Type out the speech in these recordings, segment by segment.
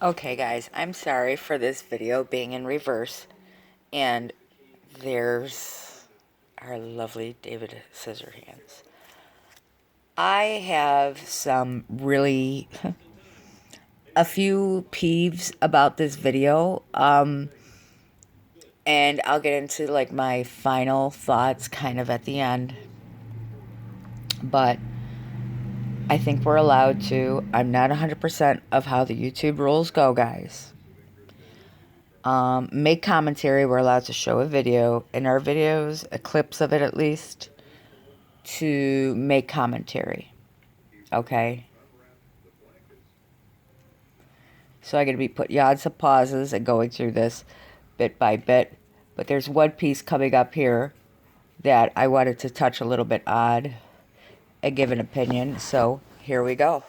Okay guys, I'm sorry for this video being in reverse, and there's our lovely David Scissorhands. I have some really a few peeves about this video, and I'll get into like my final thoughts kind of at the end, but I think we're allowed to. I'm not 100% of how the YouTube rules go, guys. Make commentary. We're allowed to show a video in our videos, clips of it at least, to make commentary. Okay? So I'm going to be putting odds of pauses and going through this bit by bit. But there's one piece coming up here that I wanted to touch a little bit on and give an opinion. So here we go.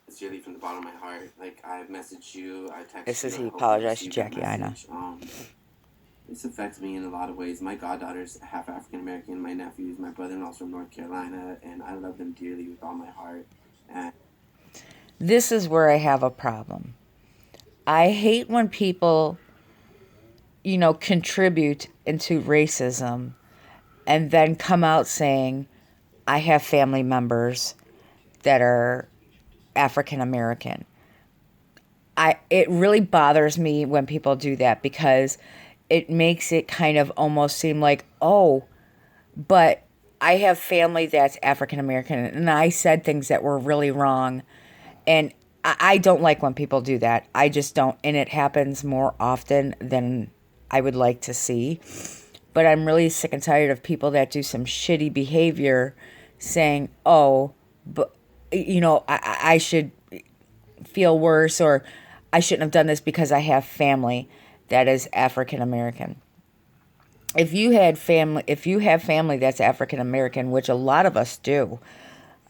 Sincerely from the bottom of my heart. Like, I've messaged you, I texted This is you, he I hope you apologized to received that Jackie, I know. message. This affects me in a lot of ways. My goddaughter's half African-American, my nephew's, my brother-in-law's from North Carolina, and I love them dearly with all my heart. And this is where I have a problem. I hate when people, contribute into racism and then come out saying, I have family members that are African American. It really bothers me when people do that because it makes it kind of almost seem like, oh, but I have family that's African American and I said things that were really wrong. And I don't like when people do that. I just don't. And it happens more often than I would like to see. But I'm really sick and tired of people that do some shitty behavior saying, oh, but, I should feel worse, or I shouldn't have done this because I have family that is African American. If you have family that's African American, which a lot of us do,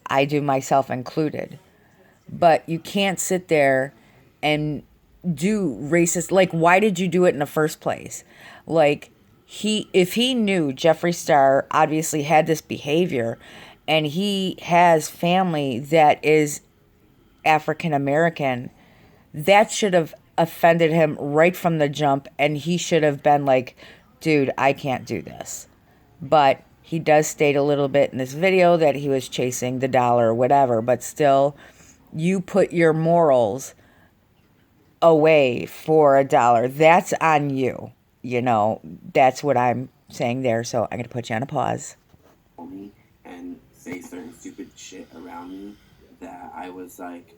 I do myself included, but you can't sit there and do racist. Like, why did you do it in the first place? Like, if he knew Jeffree Star obviously had this behavior and he has family that is African American, that should have offended him right from the jump, and he should have been like, dude, I can't do this. But he does state a little bit in this video that he was chasing the dollar or whatever, but still, you put your morals away for a dollar. That's on you. That's what I'm saying there. So I'm going to put you on a pause. me and say certain stupid shit around me that I was like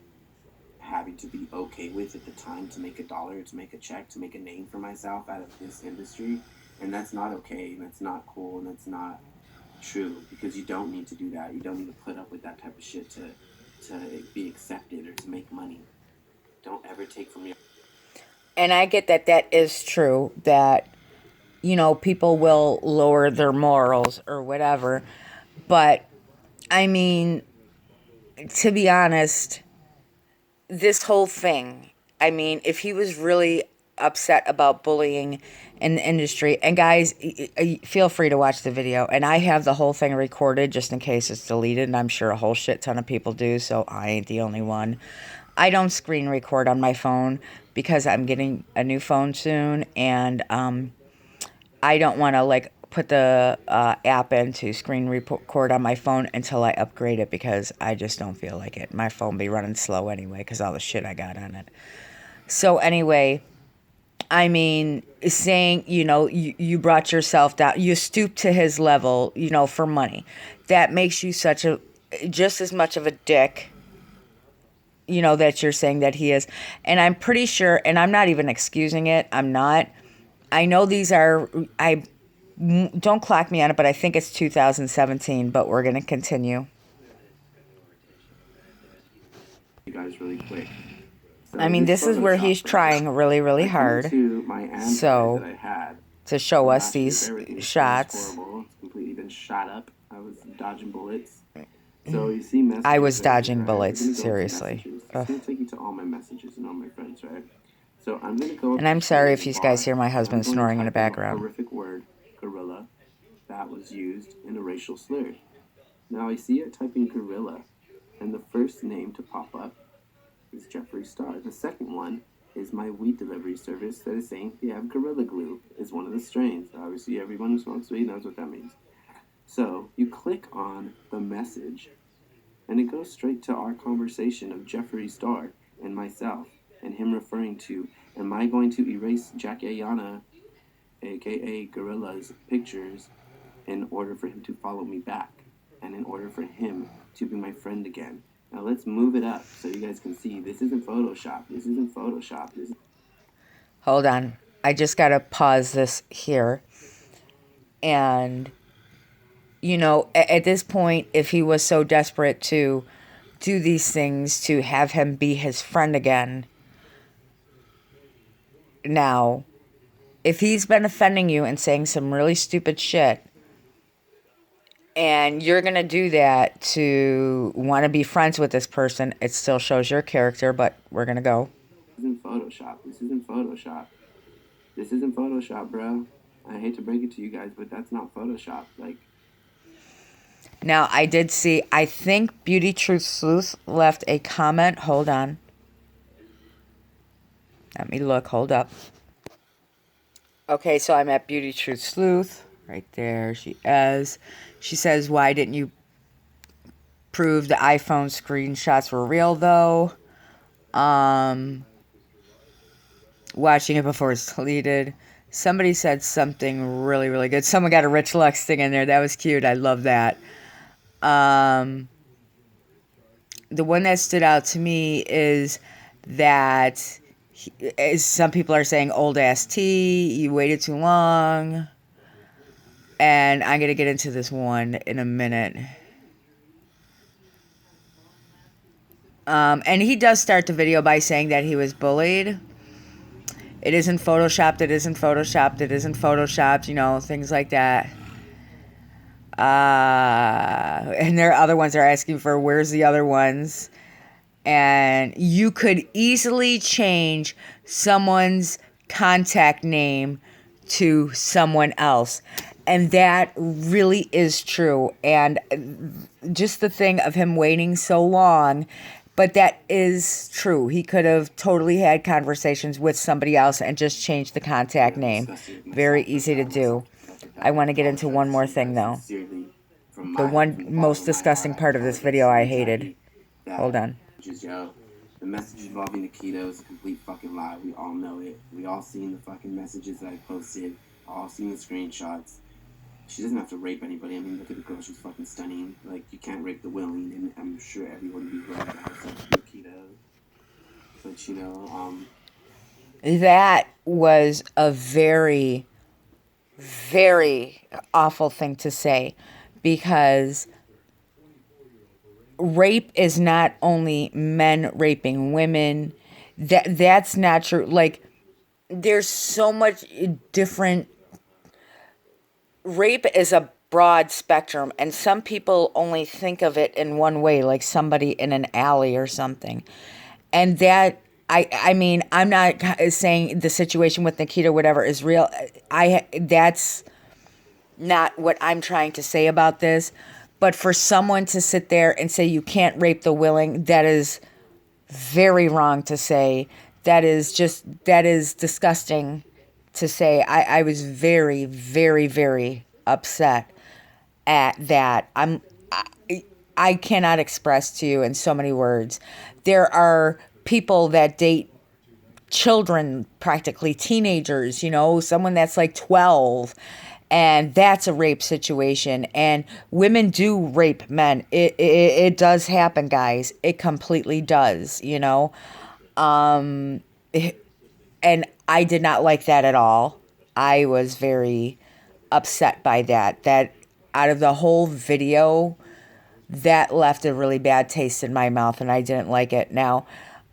having to be okay with at the time to make a dollar, to make a check, to make a name for myself out of this industry. And that's not okay, and that's not cool, and that's not true, because you don't need to do that. You don't need to put up with that type of shit to be accepted or to make money. Don't ever take from your... And I get that that is true, that, people will lower their morals or whatever. But, I mean, to be honest, this whole thing, I mean, if he was really upset about bullying in the industry, and guys, feel free to watch the video, and I have the whole thing recorded just in case it's deleted, and I'm sure a whole shit ton of people do, so I ain't the only one. I don't screen record on my phone because I'm getting a new phone soon, and I don't want to like put the app in to screen record on my phone until I upgrade it, because I just don't feel like it. My phone be running slow anyway because all the shit I got on it. So anyway, I mean, saying, you brought yourself down, you stooped to his level, for money. That makes you just as much of a dick, that you're saying that he is. And I'm pretty sure, and I'm not even excusing it, I'm not. I know don't clock me on it, but I think it's 2017, but we're going to continue. You guys really quick. So I mean, this is where he's Photoshop trying really, really hard. to my Android So, that I had to show us last year, these everything was shots. horrible. It's completely been shot up. I was dodging bullets. So you see messages. I was right dodging here, bullets, We're gonna go seriously. It's gonna take you to all my messages and all my friends, right? So I'm gonna go. And I'm sorry if you guys hear my husband snoring in the background. Horrific word, gorilla, that was used in a racial slur. Now I see it typing gorilla, and the first name to pop up is Jeffree Star. The second one is my weed delivery service that is saying they have Gorilla Glue is one of the strains. Obviously, everyone who smokes weed knows what that means. So you click on the message, and it goes straight to our conversation of Jeffree Star and myself, and him referring to, am I going to erase Jack Ayana, aka Gorilla's pictures, in order for him to follow me back, and in order for him to be my friend again. Now let's move it up so you guys can see. This isn't Photoshop. This isn't Photoshop. Hold on. I just got to pause this here. And, you know, at this point, if he was so desperate to do these things, to have him be his friend again, now, if he's been offending you and saying some really stupid shit, and you're going to do that to want to be friends with this person, it still shows your character, but we're going to go. This isn't Photoshop. This isn't Photoshop. This isn't Photoshop, bro. I hate to break it to you guys, but that's not Photoshop. Like, now, I did see, I think Beauty Truth Sleuth left a comment. Hold on. Let me look. Hold up. Okay, so I'm at Beauty Truth Sleuth. Right there she is. She says, why didn't you prove the iPhone screenshots were real, though? Watching it before it's deleted. Somebody said something really, really good. Someone got a Rich Lux thing in there. That was cute. I love that. The one that stood out to me is that some people are saying old ass tea, you waited too long. And I'm going to get into this one in a minute. And he does start the video by saying that he was bullied. It isn't photoshopped, it isn't photoshopped, it isn't photoshopped, you know, things like that. And there are other ones that are asking for where's the other ones. And you could easily change someone's contact name to someone else. And that really is true. And just the thing of him waiting so long, but that is true. He could have totally had conversations with somebody else and just changed the contact name. Very easy to do. I want to get into one more thing, though. The one most disgusting part of this video I hated. Hold on. The message involving Nikita is a complete fucking lie. We all know it. We all seen the fucking messages that I posted. All seen the screenshots. She doesn't have to rape anybody. I mean, look at the girl. She's fucking stunning. Like, you can't rape the willing, and I'm sure everyone would be glad to have sex with Nikita. But, you know, that was a very, very awful thing to say, because rape is not only men raping women. That's not true. Like, there's so much different. Rape is a broad spectrum, and some people only think of it in one way, like somebody in an alley or something. And that, I mean, I'm not saying the situation with Nikita, whatever, is real. That's not what I'm trying to say about this. But for someone to sit there and say you can't rape the willing, that is very wrong to say. That is disgusting to say. I was very, very, very upset at that. I cannot express to you in so many words. There are people that date children, practically teenagers, you know, someone that's like 12, and that's a rape situation. And women do rape men. It does happen, guys. It completely does, you know. And I did not like that at all. I was very upset by that. That out of the whole video, that left a really bad taste in my mouth, and I didn't like it. Now,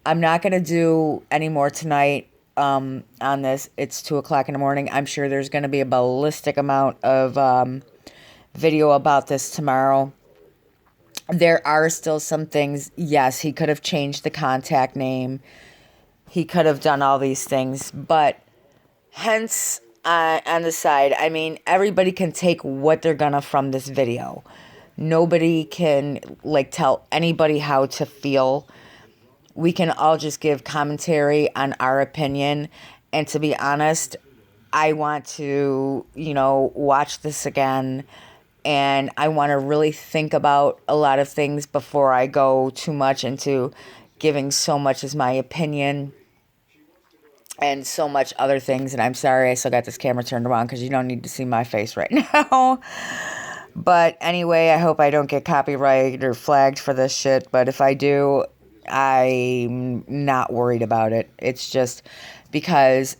I'm not going to do any more tonight on this. It's 2 o'clock in the morning. I'm sure there's going to be a ballistic amount of video about this tomorrow. There are still some things. Yes, he could have changed the contact name. He could have done all these things. But hence, on the side, I mean, everybody can take what they're going to from this video. Nobody can, like, tell anybody how to feel. we can all just give commentary on our opinion. And to be honest, I want to, watch this again, and I want to really think about a lot of things before I go too much into giving so much as my opinion and so much other things. And I'm sorry I still got this camera turned around because you don't need to see my face right now. But anyway, I hope I don't get copyrighted or flagged for this shit. But if I do, I'm not worried about it. It's just because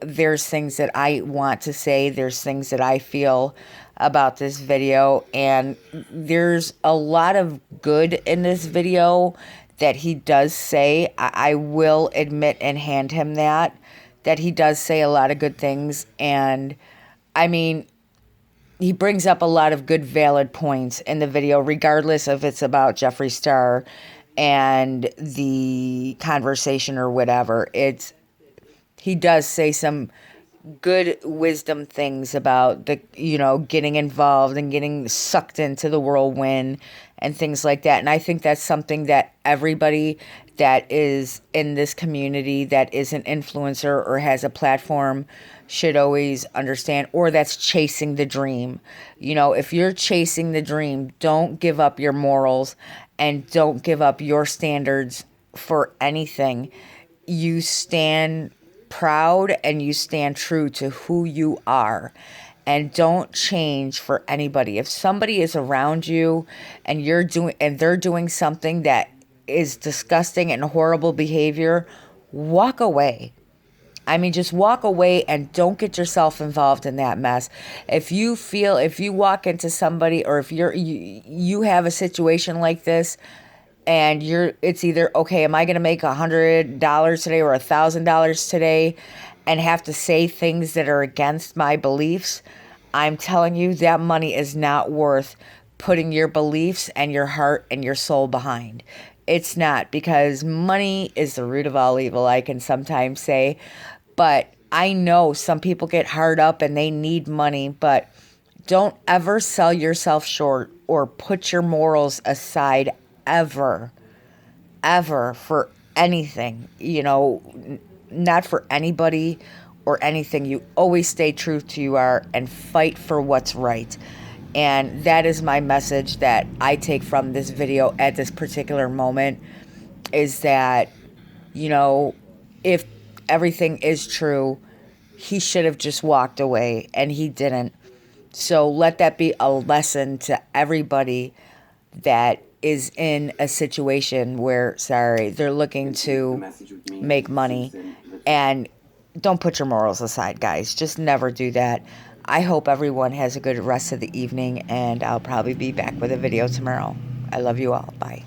there's things that I want to say. There's things that I feel about this video. And there's a lot of good in this video that he does say. I will admit and hand him that he does say a lot of good things. And I mean, he brings up a lot of good, valid points in the video, regardless if it's about Jeffree Star and the conversation or whatever. He does say some good wisdom things about getting involved and getting sucked into the whirlwind and things like that. And I think that's something that everybody that is in this community that is an influencer or has a platform should always understand, or that's chasing the dream. If you're chasing the dream, don't give up your morals and don't give up your standards for anything. You stand proud and you stand true to who you are, and don't change for anybody. If somebody is around you and they're doing something that is disgusting and horrible behavior, walk away. I mean, just walk away and don't get yourself involved in that mess. If you walk into somebody, or if you have a situation like this, and it's either, okay, am I going to make $100 today or $1,000 today and have to say things that are against my beliefs? I'm telling you, that money is not worth putting your beliefs and your heart and your soul behind. It's not, because money is the root of all evil, I can sometimes say. But I know some people get hard up and they need money, but don't ever sell yourself short or put your morals aside ever for anything, not for anybody or anything. You always stay true to you are and fight for what's right. And that is my message that I take from this video at this particular moment, is that, if everything is true, he should have just walked away, and he didn't. So let that be a lesson to everybody that is in a situation where, they're looking to make money. And don't put your morals aside, guys. Just never do that. I hope everyone has a good rest of the evening, and I'll probably be back with a video tomorrow. I love you all. Bye.